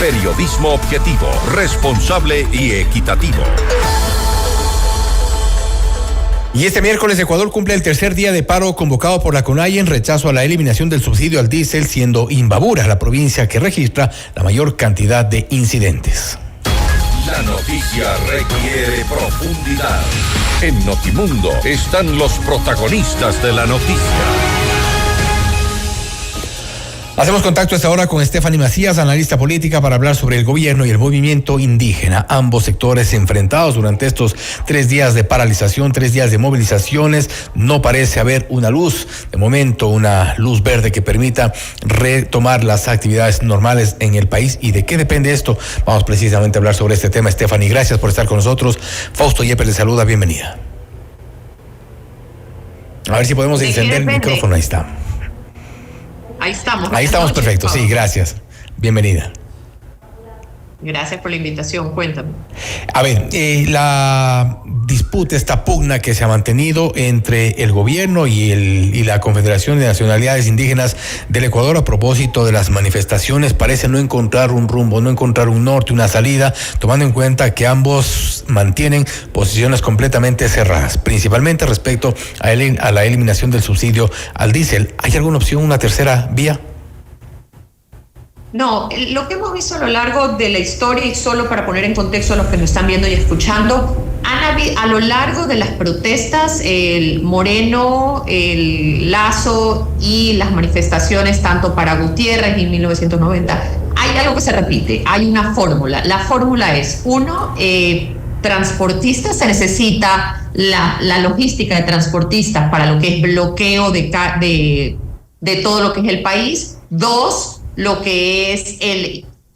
Periodismo objetivo, responsable y equitativo. Y este miércoles Ecuador cumple el tercer día de paro convocado por la CONAIE en rechazo a la eliminación del subsidio al diésel, siendo Imbabura la provincia que registra la mayor cantidad de incidentes. La noticia requiere profundidad. En Notimundo están los protagonistas de la noticia. Hacemos contacto a esta hora con Stephanie Macías, analista política, para hablar sobre el gobierno y el movimiento indígena. Ambos sectores enfrentados durante estos 3 días de paralización, 3 días de movilizaciones. No parece haber una luz, de momento una luz verde que permita retomar las actividades normales en el país. ¿Y de qué depende esto? Vamos precisamente a hablar sobre este tema. Stephanie, gracias por estar con nosotros. Fausto Yepes le saluda, bienvenida. A ver si podemos encender el micrófono, ahí está. Ahí estamos. Ahí estamos, perfecto. Sí, gracias. Bienvenida. Gracias por la invitación. Cuéntame. A ver, la disputa, esta pugna que se ha mantenido entre el gobierno y la Confederación de Nacionalidades Indígenas del Ecuador a propósito de las manifestaciones parece no encontrar un rumbo, no encontrar un norte, una salida, tomando en cuenta que ambos mantienen posiciones completamente cerradas, principalmente respecto a la eliminación del subsidio al diésel. ¿Hay alguna opción, una tercera vía? No, lo que hemos visto a lo largo de la historia, y solo para poner en contexto a los que nos están viendo y escuchando, a lo largo de las protestas, el Moreno, el Lazo y las manifestaciones tanto para Gutiérrez en 1990, hay algo que se repite, hay una fórmula. La fórmula es, transportistas, se necesita la logística de transportistas para lo que es bloqueo de todo lo que es el país. 2, lo que es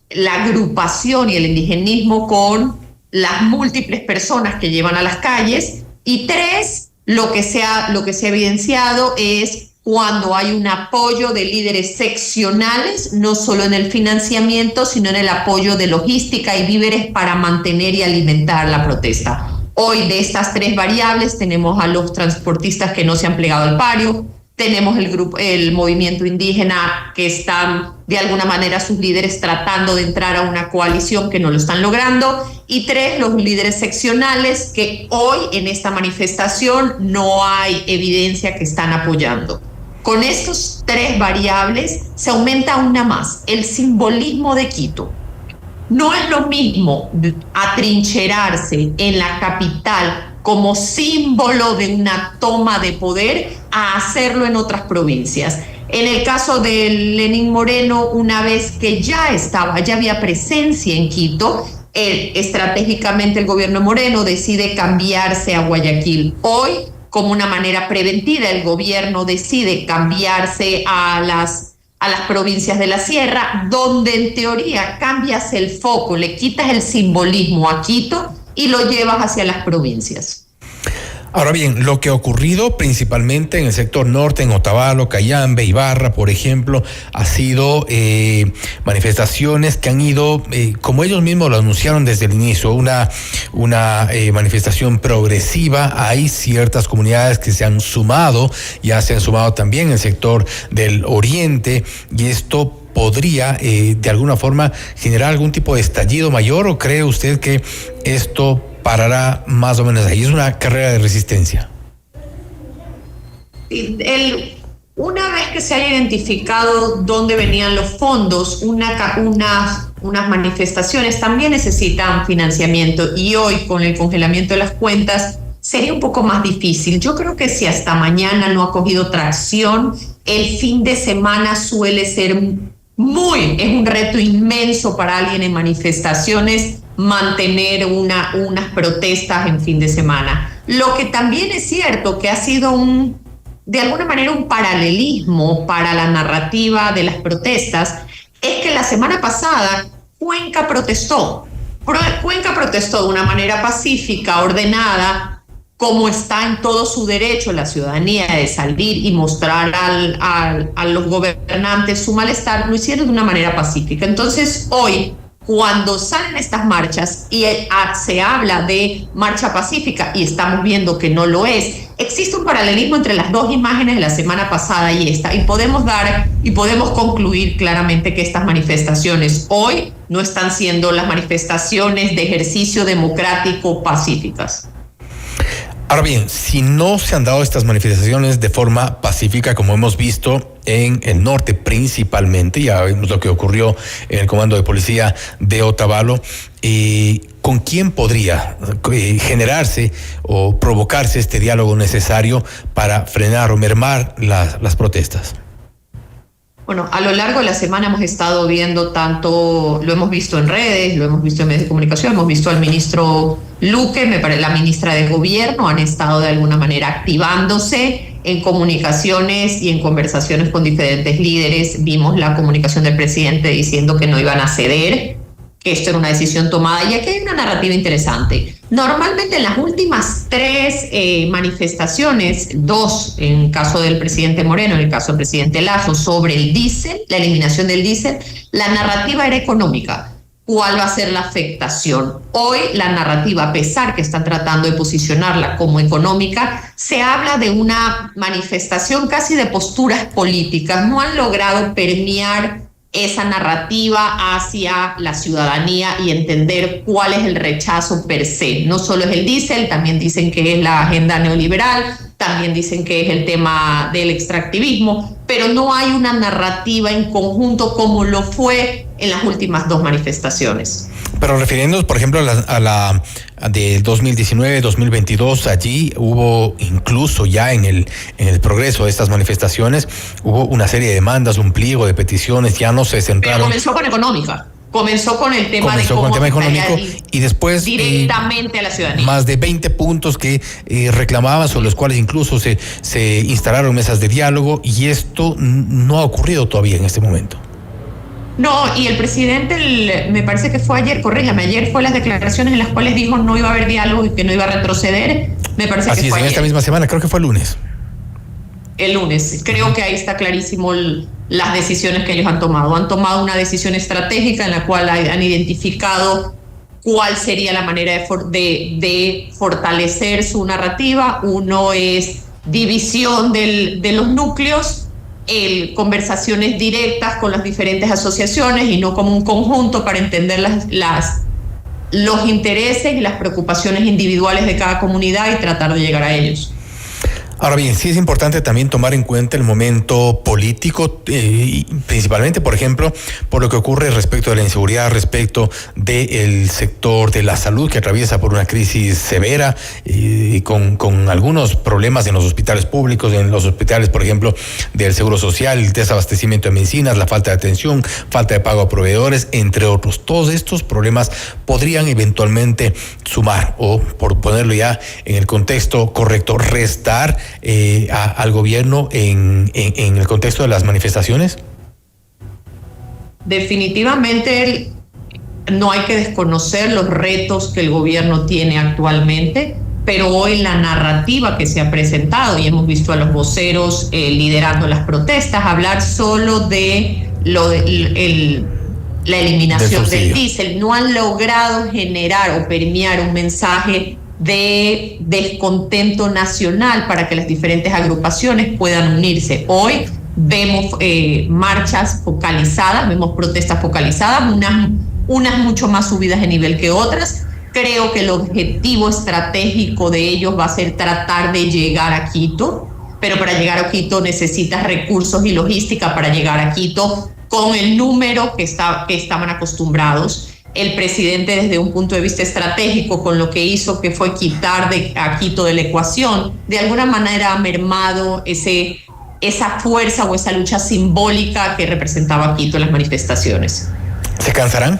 la agrupación y el indigenismo con las múltiples personas que llevan a las calles. Y 3, lo que se ha evidenciado es cuando hay un apoyo de líderes seccionales, no solo en el financiamiento, sino en el apoyo de logística y víveres para mantener y alimentar la protesta. Hoy, de estas 3 variables, tenemos a los transportistas que no se han plegado al paro. Tenemos el movimiento indígena que están, de alguna manera, sus líderes tratando de entrar a una coalición que no lo están logrando. Y 3, los líderes seccionales que hoy en esta manifestación no hay evidencia que están apoyando. Con estos 3 variables se aumenta una más, el simbolismo de Quito. No es lo mismo atrincherarse en la capital como símbolo de una toma de poder a hacerlo en otras provincias. En el caso de Lenín Moreno, una vez que ya había presencia en Quito, estratégicamente el gobierno Moreno decide cambiarse a Guayaquil. Hoy, como una manera preventiva, el gobierno decide cambiarse a las provincias de la sierra, donde en teoría cambias el foco, le quitas el simbolismo a Quito y lo llevas hacia las provincias. Ahora bien, lo que ha ocurrido principalmente en el sector norte, en Otavalo, Cayambe, Ibarra, por ejemplo, ha sido manifestaciones que han ido, como ellos mismos lo anunciaron desde el inicio, una manifestación progresiva. Hay ciertas comunidades que se han sumado, ya se han sumado también en el sector del oriente, y esto podría de alguna forma generar algún tipo de estallido mayor, ¿o cree usted que esto parará más o menos ahí? Es una carrera de resistencia. Una vez que se haya identificado dónde venían los fondos, unas manifestaciones también necesitan financiamiento, y hoy con el congelamiento de las cuentas sería un poco más difícil. Yo creo que si hasta mañana no ha cogido tracción, el fin de semana suele ser es un reto inmenso para alguien en manifestaciones mantener unas protestas en fin de semana. Lo que también es cierto que ha sido de alguna manera un paralelismo para la narrativa de las protestas es que la semana pasada Cuenca protestó de una manera pacífica, ordenada, como está en todo su derecho la ciudadanía de salir y mostrar a los gobernantes su malestar. Lo hicieron de una manera pacífica. Entonces hoy, cuando salen estas marchas y se habla de marcha pacífica y estamos viendo que no lo es, existe un paralelismo entre las 2 imágenes de la semana pasada y esta, y podemos concluir claramente que estas manifestaciones hoy no están siendo las manifestaciones de ejercicio democrático pacíficas. Ahora bien, si no se han dado estas manifestaciones de forma pacífica, como hemos visto en el norte principalmente, ya vimos lo que ocurrió en el comando de policía de Otavalo, ¿con quién podría generarse o provocarse este diálogo necesario para frenar o mermar las protestas? Bueno, a lo largo de la semana hemos estado viendo tanto, lo hemos visto en redes, lo hemos visto en medios de comunicación, hemos visto al ministro Luque, la ministra de Gobierno, han estado de alguna manera activándose en comunicaciones y en conversaciones con diferentes líderes. Vimos la comunicación del presidente diciendo que no iban a ceder, que esto era una decisión tomada, y aquí hay una narrativa interesante. Normalmente en las últimas 3 manifestaciones, 2 en el caso del presidente Moreno, en el caso del presidente Lasso, sobre el diésel, la eliminación del diésel, la narrativa era económica. ¿Cuál va a ser la afectación? Hoy la narrativa, a pesar que están tratando de posicionarla como económica, se habla de una manifestación casi de posturas políticas. No han logrado permear esa narrativa hacia la ciudadanía y entender cuál es el rechazo per se. No solo es el diésel, también dicen que es la agenda neoliberal, también dicen que es el tema del extractivismo, pero no hay una narrativa en conjunto como lo fue en las últimas 2 manifestaciones. Pero refiriéndonos, por ejemplo, a la del 2019-2022, allí hubo incluso ya en el progreso de estas manifestaciones, hubo una serie de demandas, un pliego de peticiones, ya no se centraron. Pero comenzó con económica. Comenzó con el tema económico y después directamente a la ciudadanía. Más de 20 puntos que reclamaban, sobre los cuales incluso se instalaron mesas de diálogo, y esto no ha ocurrido todavía en este momento. No, y el presidente, me parece que fue ayer, corrígame, ayer fue las declaraciones en las cuales dijo no iba a haber diálogo y que no iba a retroceder. Me parece Así que fue en ayer. Esta misma semana, creo que fue el lunes. El lunes, creo que ahí está clarísimo las decisiones que ellos han tomado. Han tomado una decisión estratégica en la cual han identificado cuál sería la manera de fortalecer su narrativa. Uno es división de los núcleos, conversaciones directas con las diferentes asociaciones y no como un conjunto para entender los intereses y las preocupaciones individuales de cada comunidad y tratar de llegar a ellos. Ahora bien, sí es importante también tomar en cuenta el momento político, principalmente, por ejemplo, por lo que ocurre respecto de la inseguridad, respecto del sector de la salud, que atraviesa por una crisis severa y con algunos problemas en los hospitales públicos, en los hospitales, por ejemplo, del Seguro Social, el desabastecimiento de medicinas, la falta de atención, falta de pago a proveedores, entre otros. Todos estos problemas podrían eventualmente sumar, o por ponerlo ya en el contexto correcto, restar al gobierno en el contexto de las manifestaciones? Definitivamente no hay que desconocer los retos que el gobierno tiene actualmente, pero hoy la narrativa que se ha presentado, y hemos visto a los voceros liderando las protestas, hablar solo de la eliminación del diésel, no han logrado generar o permear un mensaje de descontento nacional para que las diferentes agrupaciones puedan unirse. Hoy vemos marchas focalizadas, vemos protestas focalizadas, unas mucho más subidas de nivel que otras. Creo que el objetivo estratégico de ellos va a ser tratar de llegar a Quito, pero para llegar a Quito necesitas recursos y logística para llegar a Quito con el número que estaban acostumbrados. El presidente, desde un punto de vista estratégico, con lo que hizo, que fue quitar a Quito de la ecuación, de alguna manera ha mermado esa fuerza o esa lucha simbólica que representaba Quito en las manifestaciones. ¿Se cansarán?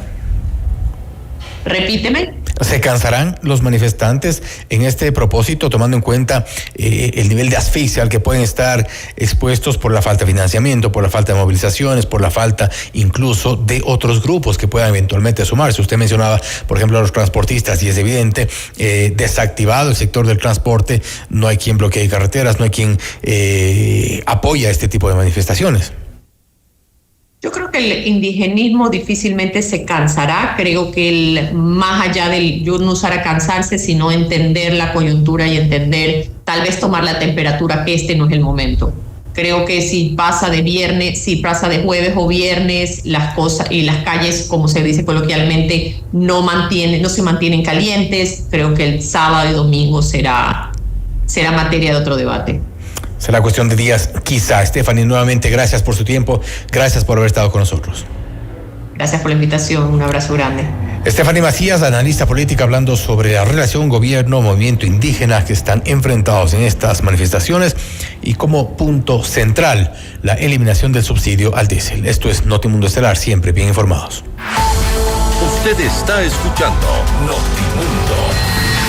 Repíteme. ¿Se cansarán los manifestantes en este propósito, tomando en cuenta el nivel de asfixia al que pueden estar expuestos por la falta de financiamiento, por la falta de movilizaciones, por la falta incluso de otros grupos que puedan eventualmente sumarse? Usted mencionaba, por ejemplo, a los transportistas, y es evidente, desactivado el sector del transporte, no hay quien bloquee carreteras, no hay quien apoya este tipo de manifestaciones. Yo creo que el indigenismo difícilmente se cansará. Creo que más allá yo no usara cansarse, sino entender la coyuntura y entender, tal vez tomar la temperatura, que este no es el momento. Creo que si pasa de jueves o viernes, las cosas y las calles, como se dice coloquialmente, no se mantienen calientes. Creo que el sábado y domingo será materia de otro debate. Será cuestión de días, quizá. Stephanie, nuevamente, gracias por su tiempo, gracias por haber estado con nosotros. Gracias por la invitación, un abrazo grande. Stephanie Macías, analista política, hablando sobre la relación gobierno-movimiento indígena que están enfrentados en estas manifestaciones y como punto central la eliminación del subsidio al diésel. Esto es Notimundo Estelar, siempre bien informados. Usted está escuchando Notimundo.